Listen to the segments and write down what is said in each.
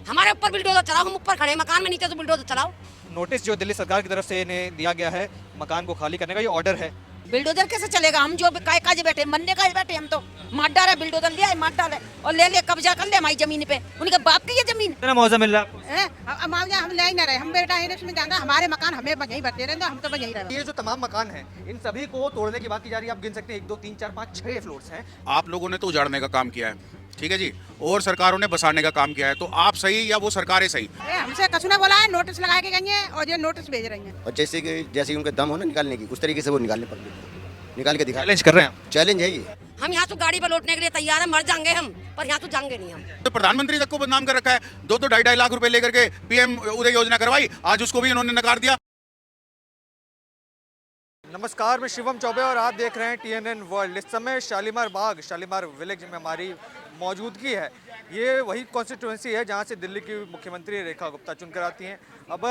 हमारे ऊपर बुलडोजर चलाओ, हम ऊपर खड़े हैं मकान में, नीचे से बुलडोजर चलाओ। नोटिस जो दिल्ली सरकार की तरफ से इन्हें दिया गया है मकान को खाली करने का, ये ऑर्डर है। बुलडोजर कैसे चलेगा? हम जो काय काजे बैठे, मरने काजे बैठे, हम तो मार डाले, बुलडोजर लिया है, मार डाले और ले कब्जा कर ले हमारी जमीन पे। उनके बाप की ये जमीन कितना मुआवजा मिल रहा है आपको? है, मुआवजा हम ले ही ना रहे, हम बेटा में जाना, हमारे मकान हमें यहीं बचे रहते, हम तो यहीं रहे। ये जो तमाम मकान हैं इन सभी को तोड़ने की बात की जा रही है। आप गिन सकते हैं 1 2 3 4 5 6 फ्लोर्स हैं। आप लोगों ने तो उजाड़ने का काम किया है, ठीक है जी, और सरकारों ने बसाने का काम किया है। तो आप सही या वो सरकारें सही? हमसे कछु ने बोला है, नोटिस लगा के गई है और ये नोटिस भेज रही है। और जैसे कि उनके दम हो ना निकालने की, उस तरीके से वो निकालने पड़ गए, निकाल के दिखा। चैलेंज कर रहे हैं आप? चैलेंज है ये। हम यहाँ तो गाड़ी पर लौटने के लिए तैयार है, मर जाएंगे हम, पर यहाँ तो जाएंगे नहीं हम। तो प्रधानमंत्री तक को बदनाम कर रखा है, 2-2 ढाई लाख रुपए लेकर के पीएम उदय योजना करवाई, आज उसको भी इन्होंने नकार दिया। नमस्कार, मैं शिवम चौबे और आप देख रहे हैं TNN वर्ल्ड। इस समय शालीमार बाग, शालीमार विलेज में हमारी मौजूदगी है। ये वही कॉन्स्टिट्यूंसी है जहाँ से दिल्ली की मुख्यमंत्री रेखा गुप्ता चुनकर आती हैं। अब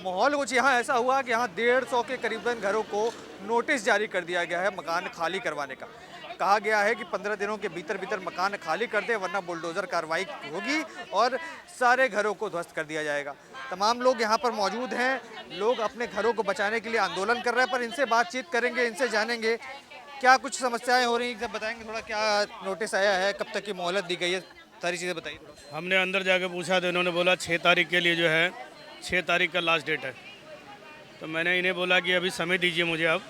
माहौल कुछ यहाँ ऐसा हुआ कि यहाँ 150 के करीबन घरों को नोटिस जारी कर दिया गया है मकान खाली करवाने का। कहा गया है कि 15 दिनों के भीतर भीतर मकान खाली कर दे, वरना बुलडोज़र कार्रवाई होगी और सारे घरों को ध्वस्त कर दिया जाएगा। तमाम लोग यहाँ पर मौजूद हैं, लोग अपने घरों को बचाने के लिए आंदोलन कर रहे हैं। पर इनसे बातचीत करेंगे, इनसे जानेंगे क्या कुछ समस्याएं हो रही हैं, सब बताएंगे। थोड़ा क्या नोटिस आया है, कब तक की मोहलत दी गई है, सारी चीज़ें बताइए। हमने अंदर जाके पूछा तो इन्होंने बोला 6 तारीख के लिए जो है 6 तारीख का लास्ट डेट है। तो मैंने इन्हें बोला कि अभी समय दीजिए मुझे अब,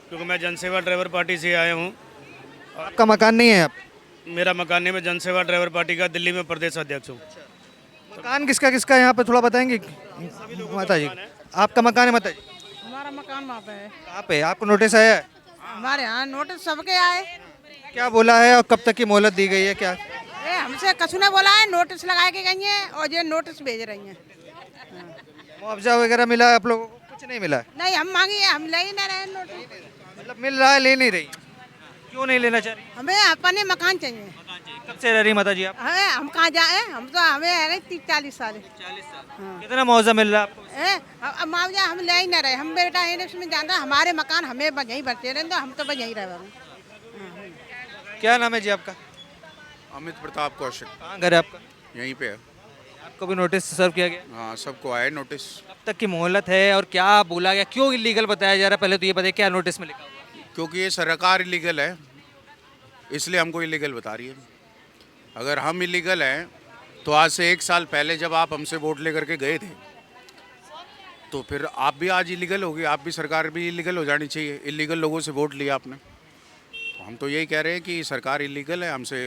क्योंकि मैं जनसेवा ड्राइवर पार्टी से आया हूँ। आपका मकान नहीं है? आप मेरा मकान नहीं, मैं जनसेवा ड्राइवर पार्टी का दिल्ली में प्रदेश अध्यक्ष हूँ। मकान किसका किसका यहाँ पर थोड़ा बताएंगे माता जी? आपका मकान है माता जी? हमारा मकान वहाँ पे है। कहाँ पे? आपको नोटिस आया है? हमारे यहाँ नोटिस सबके आए। क्या बोला है और कब तक की मोहलत दी गई है? क्या हमसे कछु ने बोला है, नोटिस लगा के गई है और ये नोटिस भेज रही हैं। मुआवजा वगैरह मिला है आप लोगों को? कुछ नहीं मिला है? नहीं, हम मांगी है, हम ले ही ना रहे नोटिस। मतलब मिल रहा है, ले नहीं रही? क्यों नहीं लेना चाह रही? हमें अपने मकान चाहिए। कब से रह रही माता जी आप? हम कहाँ जाए, हम तो हमें है नहीं 30-40 साल। कितना मुआवजा मिल रहा है आपको? अब मुआवजा हम ले ही ना रहे, हम बेटा में जाना, हमारे मकान हमें यहीं बचे रहते, हम तो यहीं रहे। क्या नाम है जी आपका? अमित प्रताप कौशिक। कहाँ घर है आपका? यहीं पे है। आपको भी नोटिस सर्व किया गया? हाँ, सबको आए नोटिस। कब तक की मोहलत है और क्या बोला गया, क्यों इलीगल बताया जा रहा है? पहले तो ये बताइए क्या नोटिस में लिखा हुआ है? क्योंकि ये सरकार इलीगल है, इसलिए हमको इलीगल बता रही है। अगर हम इलीगल हैं तो आज से 1 साल पहले जब आप हमसे वोट लेकर के गए थे, तो फिर आप भी आज इलीगल होगी, आप भी, सरकार भी इलीगल हो जानी चाहिए। इलीगल लोगों से वोट लिया आपने, तो हम तो यही कह रहे हैं कि सरकार इलीगल है हमसे।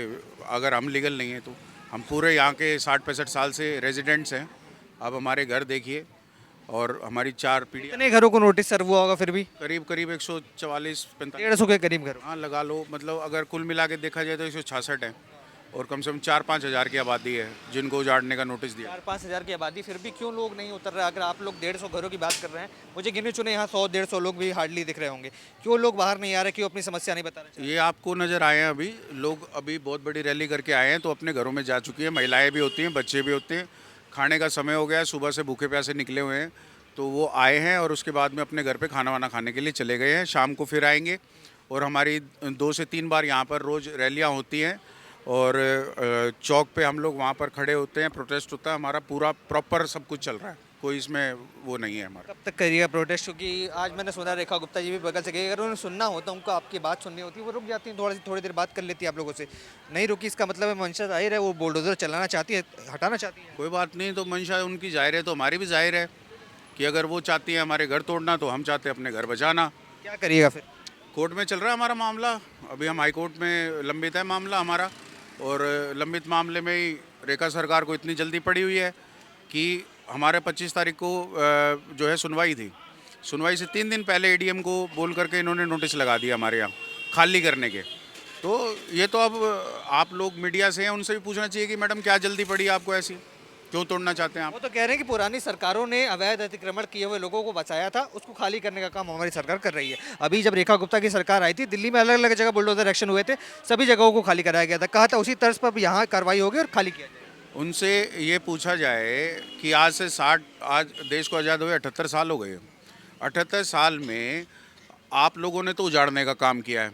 अगर हम लीगल नहीं है तो हम पूरे यहाँ के 60-65 साल से रेजिडेंट्स हैं। अब हमारे घर देखिए और हमारी 4 पीढ़ी। कितने घरों को नोटिस सर्व हुआ होगा फिर भी? करीब 144-45। 150 के करीब घर। हाँ, लगा लो, मतलब अगर कुल मिला के देखा जाए तो 166 है और कम से कम 4-5 हज़ार की आबादी है जिनको उजाड़ने का नोटिस दिया। 4-5 हज़ार की आबादी, फिर भी क्यों लोग नहीं उतर रहे? अगर आप लोग 150 घरों की बात कर रहे हैं, मुझे गिने चुने यहाँ 100-150 लोग भी हार्डली दिख रहे होंगे, क्यों लोग बाहर नहीं आ रहे, क्यों अपनी समस्या नहीं बता रहे? ये आपको नज़र आए हैं अभी लोग, अभी बहुत बड़ी रैली करके आए हैं तो अपने घरों में जा चुकी है। महिलाएँ भी होती हैं, बच्चे भी होते हैं। खाने का समय हो गया है, सुबह से भूखे प्यासे निकले हुए हैं, तो वो आए हैं और उसके बाद में अपने घर पे खाना वाना खाने के लिए चले गए हैं। शाम को फिर आएंगे और हमारी 2 से 3 बार यहाँ पर रोज़ रैलियाँ होती हैं और चौक पे हम लोग वहाँ पर खड़े होते हैं, प्रोटेस्ट होता है। हमारा पूरा प्रॉपर सब कुछ चल रहा है, कोई इसमें वो नहीं है हमारा। कब तक करिएगा प्रोटेस्ट? क्योंकि आज मैंने सुना रेखा गुप्ता जी भी बगल से गए, अगर उन्हें सुनना होता, उनको आपकी बात सुननी होती, वो रुक जाती हैं, थोड़ी देर बात कर लेती है आप लोगों से। नहीं रुकी, इसका मतलब है मंशा जाहिर है, वो बुलडोजर चलाना चाहती है, हटाना चाहती है। कोई बात नहीं, तो मंशा उनकी जाहिर है तो हमारी भी जाहिर है कि अगर वो चाहती है हमारे घर तोड़ना तो हम चाहते हैं अपने घर बचाना। क्या करिएगा फिर? कोर्ट में चल रहा है हमारा मामला, अभी हम हाई कोर्ट में लंबित है मामला हमारा, और लंबित मामले में ही रेखा सरकार को इतनी जल्दी पड़ी हुई है कि हमारे 25 तारीख को जो है सुनवाई थी। सुनवाई से 3 दिन पहले ADM को बोल करके इन्होंने नोटिस लगा दिया हमारे यहाँ खाली करने के। तो ये तो अब आप लोग मीडिया से हैं, उनसे भी पूछना चाहिए कि मैडम क्या जल्दी पड़ी आपको, ऐसी क्यों तोड़ना चाहते हैं आप? वो तो कह रहे हैं कि पुरानी सरकारों ने अवैध अतिक्रमण किए हुए लोगों को बचाया था, उसको खाली करने का काम हमारी सरकार कर रही है। अभी जब रेखा गुप्ता की सरकार आई थी, दिल्ली में अलग अलग जगह बुलडोजर एक्शन हुए थे, सभी जगहों को खाली कराया गया था। कहा था उसी तर्ज पर यहाँ कार्रवाई होगी और खाली किया जाएगा। उनसे ये पूछा जाए कि आज से 60, आज देश को आज़ाद हुए 78 साल हो गए। 78 साल में आप लोगों ने तो उजाड़ने का काम किया है,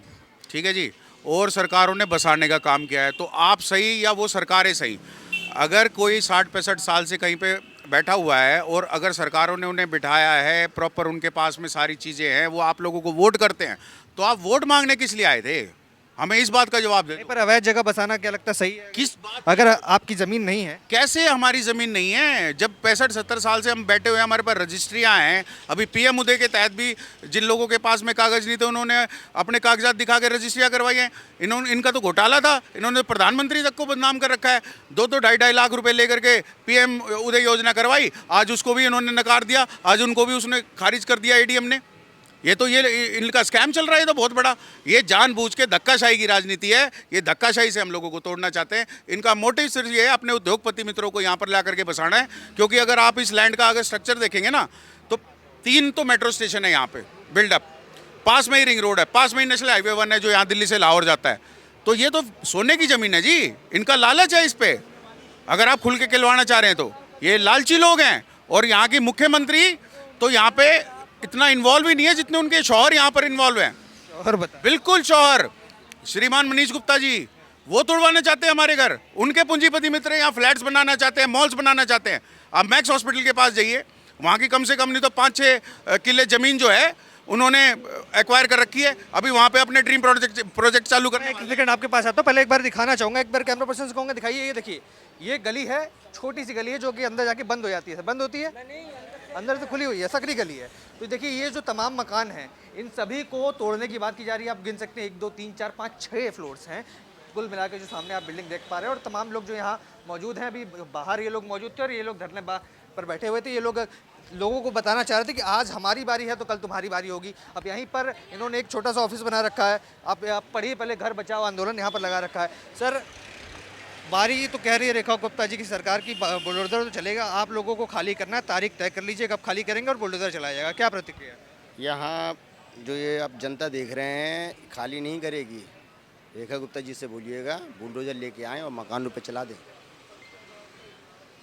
ठीक है जी, और सरकारों ने बसाने का काम किया है। तो आप सही या वो सरकारें सही? अगर कोई 60-65 साल से कहीं पे बैठा हुआ है और अगर सरकारों ने उन्हें बिठाया है, प्रॉपर उनके पास में सारी चीज़ें हैं, वो आप लोगों को वोट करते हैं, तो आप वोट मांगने किस लिए आए थे? हमें इस बात का जवाब दे दो। पर अवैध जगह बसाना क्या लगता सही है? किस बात? अगर आपकी ज़मीन नहीं है, कैसे हमारी ज़मीन नहीं है? जब 65-70 साल से हम बैठे हुए हैं, हमारे पास रजिस्ट्रियाँ हैं। अभी पीएम उदय के तहत भी जिन लोगों के पास में कागज़ नहीं थे, उन्होंने अपने कागजात दिखा के रजिस्ट्रियाँ करवाई हैं। इनका तो घोटाला था, इन्होंने प्रधानमंत्री तक को बदनाम कर रखा है। 2-2 2.5 लाख रुपए लेकर के पीएम उदय योजना करवाई, आज उसको भी इन्होंने नकार दिया, आज उनको भी उसने खारिज कर दिया एडीएम ने। ये तो ये इनका स्कैम चल रहा है, ये तो बहुत बड़ा। ये जानबूझ के धक्काशाही की राजनीति है, ये धक्काशाही से हम लोगों को तोड़ना चाहते हैं। इनका मोटिव सिर्फ ये है अपने उद्योगपति मित्रों को यहाँ पर ला करके बसाना है, क्योंकि अगर आप इस लैंड का अगर स्ट्रक्चर देखेंगे ना, तो 3 तो मेट्रो स्टेशन है यहाँ पे बिल्डअप, पास में ही रिंग रोड है, पास में ही नेशनल हाईवे 1 है जो यहाँ दिल्ली से लाहौर जाता है। तो ये तो सोने की ज़मीन है जी, इनका लालच है इस पर। अगर आप खुल के खिलवाना चाह रहे हैं तो ये लालची लोग हैं। और यहाँ की मुख्यमंत्री तो यहाँ पे इतना इन्वॉल्व ही नहीं है जितने उनके शौहर यहाँ पर इन्वॉल्व हैं। और बता बिल्कुल शौहर श्रीमान मनीष गुप्ता जी, वो तोड़वाना चाहते हैं हमारे घर। उनके पूंजीपति मित्र यहाँ फ्लैट्स बनाना चाहते हैं, मॉल्स बनाना चाहते हैं। आप मैक्स हॉस्पिटल के पास जाइए, वहाँ की कम से कम नहीं तो 5-6 किले ज़मीन जो है उन्होंने एक्वायर कर रखी है। अभी वहाँ पे अपने ड्रीम प्रोजेक्ट चालू करने। एक सेकंड आपके पास आता हूँ, पहले एक बार दिखाना चाहूँगा, एक बार कैमरा पर्सन से कहूँगा दिखाइए। ये देखिए, ये गली है, छोटी सी गली है जो कि अंदर जाके बंद हो जाती है। बंद होती है, अंदर से खुली हुई है, सकरी गली है। तो देखिए ये जो तमाम मकान हैं, इन सभी को तोड़ने की बात की जा रही है। आप गिन सकते हैं 1 2 3 4 5 6 फ्लोर्स हैं कुल मिला के जो सामने आप बिल्डिंग देख पा रहे हैं। और तमाम लोग जो यहाँ मौजूद हैं, अभी बाहर ये लोग मौजूद थे और ये लोग धरने पर बैठे हुए थे। ये लोग लोगों को बताना चाह रहे थे कि आज हमारी बारी है तो कल तुम्हारी बारी होगी। अब यहीं पर इन्होंने एक छोटा सा ऑफिस बना रखा है। आप पढ़िए, पहले घर बचाओ आंदोलन यहाँ पर लगा रखा है। सर, बारी तो कह रही है रेखा गुप्ता जी की सरकार की, बुलडोजर तो चलेगा, आप लोगों को खाली करना है, तारीख तय कर लीजिए कब खाली करेंगे और बुलडोजर चलाया जाएगा। क्या प्रतिक्रिया है? यहाँ जो ये आप जनता देख रहे हैं खाली नहीं करेगी। रेखा गुप्ता जी से बोलिएगा बुलडोजर लेके आएँ और मकानों पे चला दें।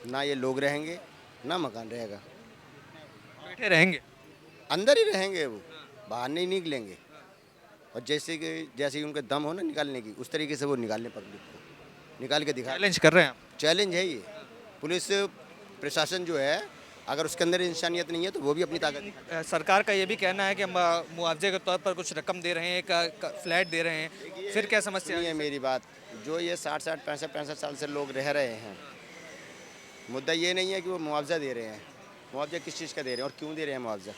ना ये लोग रहेंगे ना मकान रहेगा, बैठे रहेंगे, अंदर ही रहेंगे, वो बाहर नहीं निकलेंगे। और जैसे कि उनके दम हो ना निकालने की, उस तरीके से वो निकालने पब्लिक को निकाल के दिखा। चैलेंज कर रहे हैं आप? चैलेंज है ये। पुलिस प्रशासन जो है, अगर उसके अंदर इंसानियत नहीं है तो वो भी अपनी ताकत। सरकार का ये भी कहना है कि हम मुआवजे के तौर पर कुछ रकम दे रहे हैं, एक फ्लैट दे रहे हैं, फिर क्या समस्या नहीं है मेरी बात। जो ये 60-60 65 साल से लोग रह रहे हैं, मुद्दा ये नहीं है कि वो मुआवजा दे रहे हैं। मुआवजा किस चीज़ का दे रहे हैं और क्यों दे रहे हैं मुआवजा?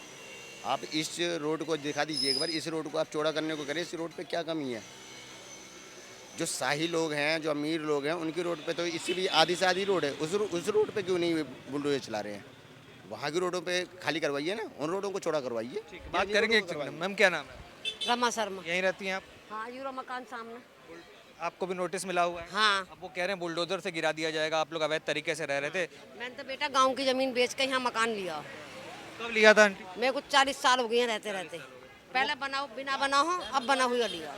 आप इस रोड को दिखा दीजिए एक बार, इस रोड को आप चौड़ा करने को करें, इस रोड पे क्या कमी है? जो शाही लोग हैं, जो अमीर लोग हैं, उनकी रोड पे तो इससे भी आधी से आधी रोड है, उस रोड पे क्यों नहीं बुलडोजर चला रहे हैं? वहाँ की रोडों पे खाली करवाइए ना, उन रोडों को चौड़ा करवाइए। बात करेंगे एक सेकंड। मैम क्या नाम है? रमा शर्मा। यहीं रहती हैं आप? हाँ, यूरो मकान सामने। आपको भी नोटिस मिला हुआ है? हाँ। अब वो कह रहे हैं बुलडोजर से गिरा दिया जाएगा, आप लोग अवैध तरीके से रह रहे थे। मैंने तो बेटा गांव की जमीन बेच के यहाँ मकान लिया। कब लिया था आंटी? मेरे को 40 साल हो गए हैं रहते रहते। पहले बनाओ, बिना बना हो, अब बना हुआ लिया।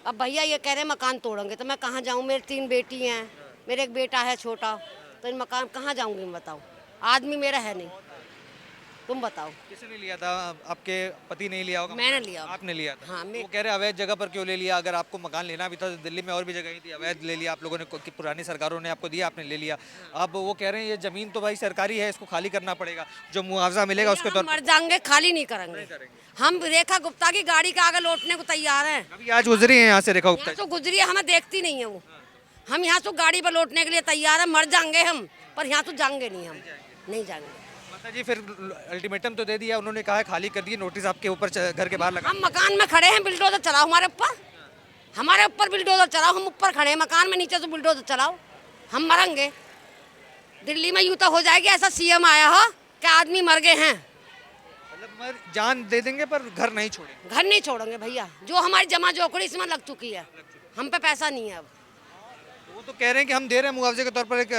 अब भैया ये कह रहे मकान तोड़ेंगे, तो मैं कहाँ जाऊँ? मेरी 3 बेटी हैं, मेरे एक बेटा है छोटा, तो इन मकान कहाँ जाऊँगी मैं? बताओ, आदमी मेरा है नहीं, तुम बताओ। किसने लिया था? आपके पति नहीं लिया होगा? मैंने लिया। आपने लिया था? हाँ, वो कह रहे अवैध जगह पर क्यों ले लिया? अगर आपको मकान लेना भी था तो दिल्ली में और भी जगह ही थी, अवैध ले लिया आप लोगों ने, कि पुरानी सरकारों ने आपको दिया, आपने ले लिया। अब वो कह रहे हैं ये जमीन तो भाई सरकारी है, इसको खाली करना पड़ेगा, जो मुआवजा मिलेगा उसके तौर मर जाएंगे, खाली नहीं करेंगे। हम रेखा गुप्ता की गाड़ी का आगे लौटने को तैयार हैं। अभी आज गुजरी है यहाँ से रेखा गुप्ता? तो गुजरी है, हमें देखती नहीं है वो। हम यहाँ से गाड़ी पर लौटने के लिए तैयार है, मर जाएंगे हम, पर यहाँ तो जाएंगे नहीं, हम नहीं जाएंगे। माता जी फिर अल्टीमेटम तो दे दिया उन्होंने, कहा है खाली कर दिए, नोटिस आपके ऊपर घर के बाहर लगा। हम मकान में खड़े हैं, बुलडोजर चलाओ हमारे ऊपर बुलडोजर चलाओ। हम ऊपर खड़े हैं मकान में, नीचे से बुलडोजर चलाओ, हम मरेंगे। दिल्ली में यूं तो हो जाएगी ऐसा सीएम आया हो कि आदमी मर गए हैं। मतलब जान दे देंगे पर घर नहीं छोड़ेंगे? घर नहीं छोड़ेंगे भैया, जो हमारी जमा जोखड़ी इसमें लग चुकी है, हम पे पैसा नहीं है अब। वो तो कह रहे हैं कि हम दे रहे हैं मुआवजे के तौर पर, एक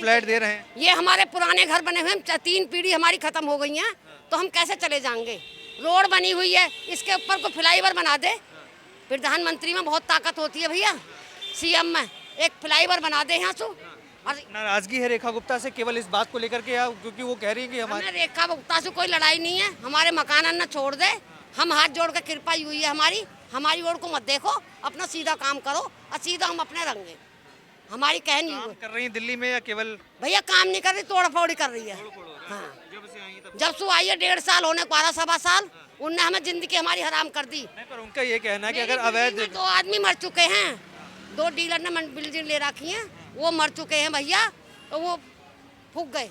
फ्लैट दे रहे हैं। ये हमारे पुराने घर बने हुए हैं, 3 पीढ़ी हमारी खत्म हो गई हैं, तो हम कैसे चले जाएंगे? रोड बनी हुई है, इसके ऊपर को फ्लाईओवर बना दे। प्रधानमंत्री में बहुत ताकत होती है भैया, सीएम में एक फ्लाईओवर बना दे यहाँ से। और नाराजगी है रेखा गुप्ता से केवल इस बात को लेकर के, क्योंकि वो कह रही है कि हमें रेखा गुप्ता से कोई लड़ाई नहीं है, हमारे मकान न छोड़ दे, हम हाथ जोड़ कर कृपा हुई है हमारी ओर को मत देखो, अपना सीधा काम करो और सीधा हम अपने रंगे। हमारी कह नहीं काम हुई। कर रही हैं दिल्ली में या केवल भैया काम नहीं कर रही, तोड़ फोड़ कर रही है। हाँ, जब से आई तब? जब से आई है 1.5 साल होने को आ रहा, 1.25 साल, उनने हमें जिंदगी हमारी हराम कर दी। नहीं, पर उनका ये कहना है कि मेरी अगर अवैध बिल्डिंग में 2 आदमी मर चुके हैं, 2 डीलर ने बिल्डिंग ले रखी है, वो मर चुके हैं भैया, तो वो फूक गए।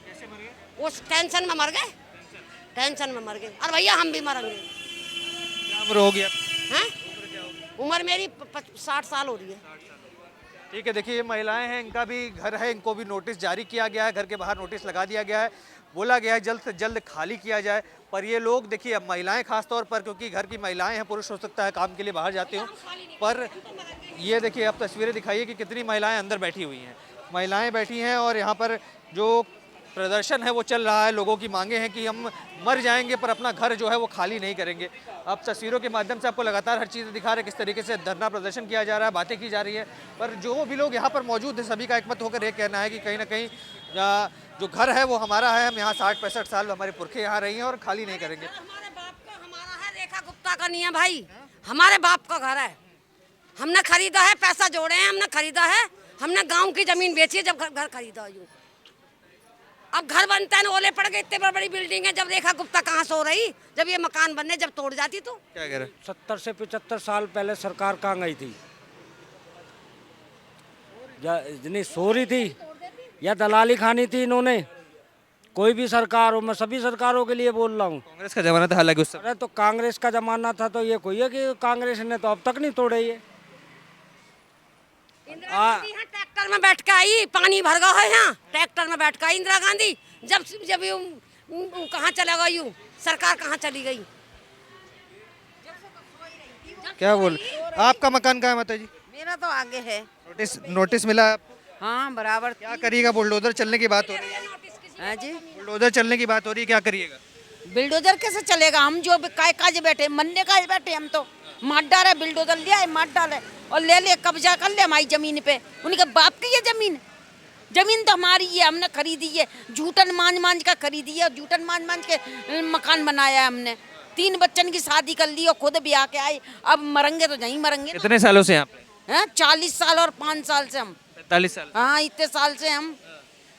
कैसे मर गए? वो टेंशन में मर गए, टेंशन में मर गए। और भैया हम भी मरेंगे। क्या उम्र होगी अब? हैं? उम्र मेरी 60 साल हो रही है। ठीक है, देखिए ये महिलाएं हैं, इनका भी घर है, इनको भी नोटिस जारी किया गया है, घर के बाहर नोटिस लगा दिया गया है, बोला गया है जल्द से जल्द खाली किया जाए। पर ये लोग देखिए, अब महिलाएं खास तौर पर, क्योंकि घर की महिलाएं हैं, पुरुष हो सकता है काम के लिए बाहर जाते हो, पर ये देखिए अब तस्वीरें दिखाइए कि कितनी महिलाएं अंदर बैठी हुई हैं। महिलाएं बैठी हैं और यहाँ पर जो प्रदर्शन है वो चल रहा है, लोगों की मांगे हैं कि हम मर जाएंगे पर अपना घर जो है वो खाली नहीं करेंगे। अब तस्वीरों के माध्यम से आपको लगातार हर चीज़ दिखा रहे हैं किस तरीके से धरना प्रदर्शन किया जा रहा है, बातें की जा रही है। पर जो भी लोग यहाँ पर मौजूद हैं सभी का एकमत होकर ये कहना है कि कहीं ना कहीं जो घर है वो हमारा है, हम यहाँ 60-65 साल हमारे पुरखे यहाँ रही हैं और खाली नहीं करेंगे। हमारे बाप का हमारा है, रेखा गुप्ता का नहीं है भाई, हमारे बाप का घर है, हमने खरीदा है, पैसा जोड़े हैं, हमने खरीदा है, हमने गांव की जमीन बेची है जब घर खरीदा यूं। अब घर बनता है ना, ओले पड़ गए, इतने बड़ी बिल्डिंग है, जब रेखा गुप्ता कहाँ सो रही, जब ये मकान बनने जब तोड़ जाती तो। क्या कह रहे हैं? 70 से 75 साल पहले सरकार कहाँ गई थी? जितनी सो रही थी या दलाली खानी थी इन्होंने? कोई भी सरकार हो, मैं सभी सरकारों के लिए बोल रहा हूँ। कांग्रेस का जमाना था हालांकि उस समय। अरे तो कांग्रेस का जमाना था तो ये कोई है कि कांग्रेस ने तो अब तक नहीं तोड़े ये। इंदिरा गांधी यहाँ ट्रैक्टर में बैठ के आई, पानी भर गया है यहाँ, ट्रैक्टर में बैठ के आई इंदिरा गांधी। जब जब कहाँ चला गई यूं, सरकार कहाँ चली गई? क्या बोल, आपका मकान कहाँ है माता जी? मेरा तो आगे है। नोटिस मिला है? हाँ बराबर। क्या करिएगा? बुलडोजर चलने की बात हो रही है, हाँ जी, बुलडोजर चलने की बात हो रही है, क्या करिएगा? बिल्डोजर कैसे चलेगा? हम जो काय काज बैठे, मरने काज बैठे, हम तो मार डाले, बिल्डोजर लिया है, मार डाले और ले कब्जा कर ले हमारी जमीन पे। उनके बाप की है जमीन, जमीन तो हमारी है, हमने खरीदी है, झूठन मांझ का खरीदी है, झूठन मांझ के मकान बनाया है हमने। 3 बच्चन की शादी कर ली और खुद ब्याह के आए, अब मरेंगे तो यहीं मरेंगे। कितने सालों से यहाँ पे? हैं 40 साल और 5 साल से हम। 45 साल। हाँ इतने साल से हम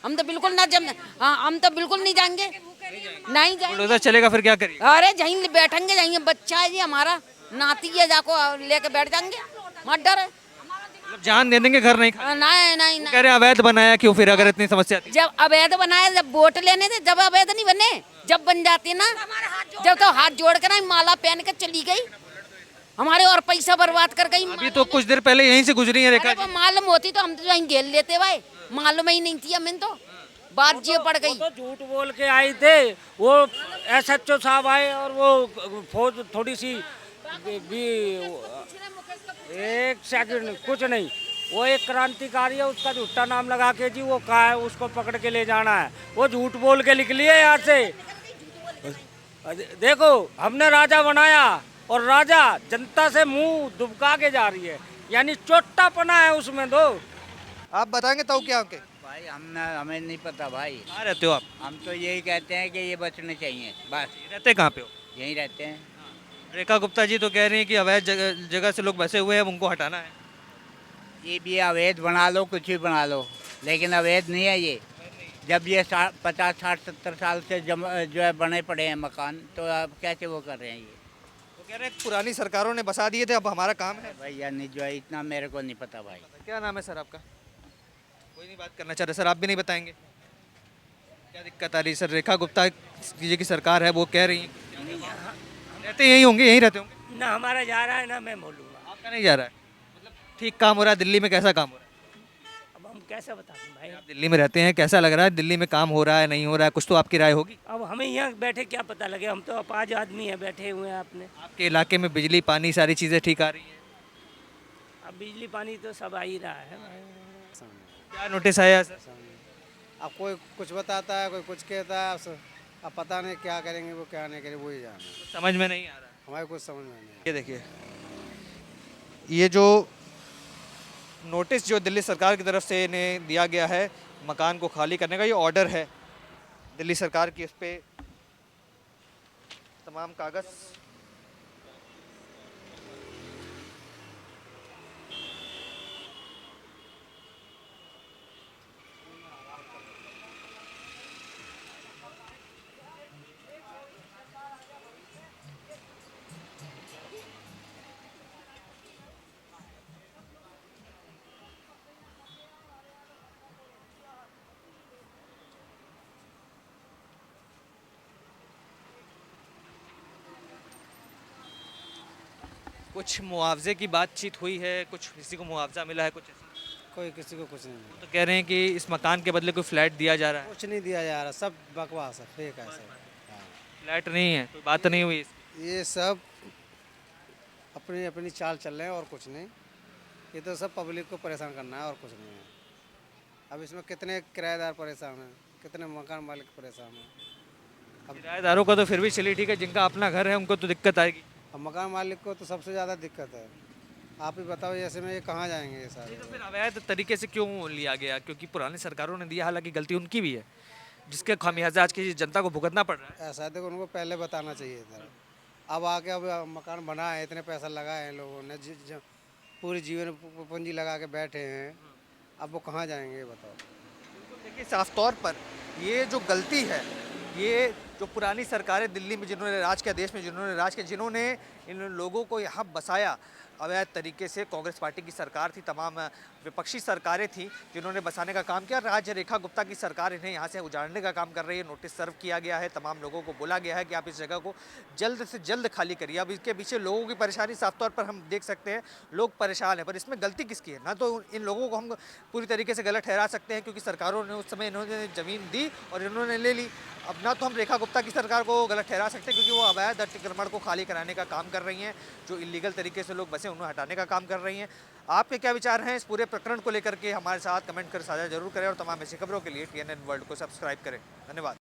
तो बिल्कुल ना जम, हाँ हम तो बिल्कुल नहीं जाएंगे, नहीं जाएंगे। बुलडोजर चलेगा फिर क्या करिएगा? अरे यहीं बैठेंगे, यहीं बच्चा है जी हमारा, नाती है, जाको लेके बैठ जाएंगे, मत डर है। मतलब जान दे देंगे, घर नहीं खाली? नहीं नहीं कह रहे हैं अवैध बनाया क्यों फिर, अगर इतनी समस्या थी? जब अवैध बनाए, जब वोट लेने थे, जब अवैध नहीं बने, जब बन जाते ना, जब तो हाथ जोड़ कर ना माला पहन के चली गई हमारे और पैसा बर्बाद कर गई। अभी तो कुछ देर पहले यहीं से गुजरी है रेखा अरे वो मालूम होती तो हम तो यहीं घेर लेते भाई, मालूम ही नहीं थी हमें, तो बात जी पड़ गई। वो तो झूठ बोल के आए थे, वो SHO साहब आए और वो फौज थोड़ी सी भी, एक सेकंड कुछ नहीं, वो एक क्रांतिकारी है, उसका झूठा नाम लगा के जी वो कहा है उसको पकड़ के ले जाना है, वो झूठ बोल के निकली है यहाँ से। देखो हमने राजा बनाया और राजा जनता से मुंह दुबका के जा रही है, यानी चोटापना है उसमें। दो आप बताएंगे तो क्या के भाई हमें नहीं पता भाई, कहाँ रहते हो आप? हम तो यही कहते हैं कि ये बचने चाहिए बस। रहते कहाँ पे हो? यहीं रहते हैं। रेखा गुप्ता जी तो कह रही हैं कि अवैध जगह से लोग बसे हुए हैं, उनको हटाना है। ये भी अवैध बना लो, कुछ भी बना लो, लेकिन अवैध नहीं है ये। जब ये 50, 60, 70 साल से जो है बने पड़े हैं मकान, तो अब कैसे वो कर रहे हैं ये? वो कह रहे हैं पुरानी सरकारों ने बसा दिए थे, अब हमारा काम है। भैया नहीं, जो है इतना मेरे को नहीं पता भाई। क्या नाम है सर आपका? कोई नहीं बात करना चाह रहे सर, आप भी नहीं बताएंगे? क्या दिक्कत आ रही है सर? रेखा गुप्ता जी की सरकार है, वो कह रही है रहते यहीं होंगे, यहीं रहते होंगे ना, हमारा जा रहा है ना मैं बोलूँगा। आपका नहीं जा रहा है? मतलब ठीक काम हो रहा है दिल्ली में? कैसा काम हो रहा है? अब हम कैसे बता दें भाई, आप दिल्ली में रहते हैं, कैसा लग रहा है? दिल्ली में काम हो रहा है, नहीं हो रहा है? कुछ तो आपकी राय होगी। अब हमें यहाँ बैठे क्या पता लगे, हम तो 5 आदमी हैं बैठे हुए हैं अपने। आपके इलाके में बिजली पानी सारी चीज़ें ठीक आ रही हैं? अब बिजली पानी तो सब आ ही रहा है। क्या नोटिस आया सर? अब कोई कुछ बताता है, कोई कुछ कहता है, अब पता नहीं क्या करेंगे वो, क्या नहीं करेंगे, वही जाना है। समझ में नहीं आ रहा है। हमारे कुछ समझ में नहीं। ये देखिए, ये जो नोटिस जो दिल्ली सरकार की तरफ से इन्हें दिया गया है मकान को खाली करने का, ये ऑर्डर है दिल्ली सरकार की, उस पर तमाम कागज कुछ मुआवजे की बातचीत हुई है, कुछ किसी को मुआवजा मिला है, कुछ ऐसा? कोई किसी को कुछ नहीं मिला, तो कह रहे हैं कि इस मकान के बदले कोई फ्लैट दिया जा रहा है। कुछ नहीं दिया जा रहा, सब बकवास है, फेक है सब। हाँ। फ्लैट नहीं है, कोई बात नहीं हुई इसकी। ये सब अपनी अपनी चाल चल रहे हैं और कुछ नहीं। ये तो सब पब्लिक को परेशान करना है और कुछ नहीं है। अब इसमें कितने किराएदार परेशान हैं, कितने मकान मालिक परेशान हैं। किराएदारों का तो फिर भी चलिए ठीक है, जिनका अपना घर है उनको तो दिक्कत आएगी। अब मकान मालिक को तो सबसे ज़्यादा दिक्कत है। आप ही बताओ ऐसे में ये कहाँ जाएंगे ये सारे। तो फिर अवैध तरीके से क्यों लिया गया? क्योंकि पुरानी सरकारों ने दिया, हालांकि गलती उनकी भी है, जिसके खामियाजा आज की जनता को भुगतना पड़ रहा है। ऐसा देखो उनको पहले बताना चाहिए था। अब आके अब मकान बना है, इतने पैसा लगाए हैं लोगों ने, पूरी जीवन पूंजी लगा के बैठे हैं, अब वो कहाँ जाएंगे ये बताओ। देखिए साफ तौर पर ये जो गलती है, ये जो पुरानी सरकारें दिल्ली में जिन्होंने राज किया, देश में जिन्होंने राज किया, जिन्होंने इन लोगों को यहाँ बसाया अवैध तरीके से, कांग्रेस पार्टी की सरकार थी, तमाम विपक्षी सरकारें थी जिन्होंने बसाने का काम किया। राज्य रेखा गुप्ता की सरकार इन्हें यहाँ से उजाड़ने का काम कर रही है। नोटिस सर्व किया गया है, तमाम लोगों को बोला गया है कि आप इस जगह को जल्द से जल्द खाली करिए। अब इसके पीछे लोगों की परेशानी साफ तौर पर हम देख सकते हैं, लोग परेशान हैं, पर इसमें गलती किसकी है? ना तो इन लोगों को हम पूरी तरीके से गलत ठहरा सकते हैं क्योंकि सरकारों ने उस समय इन्होंने ज़मीन दी और इन्होंने ले ली। अब ना तो हम रेखा गुप्ता की सरकार को गलत ठहरा सकते हैं क्योंकि वो अवैध अतिक्रमण को खाली कराने का काम कर रही हैं, जो इलीगल तरीके से लोग बसे उन्हें हटाने का काम कर रही हैं। आपके क्या विचार हैं इस पूरे प्रकरण को लेकर के? हमारे साथ कमेंट कर साझा जरूर करें और तमाम ऐसी खबरों के लिए TNN वर्ल्ड को सब्सक्राइब करें। धन्यवाद।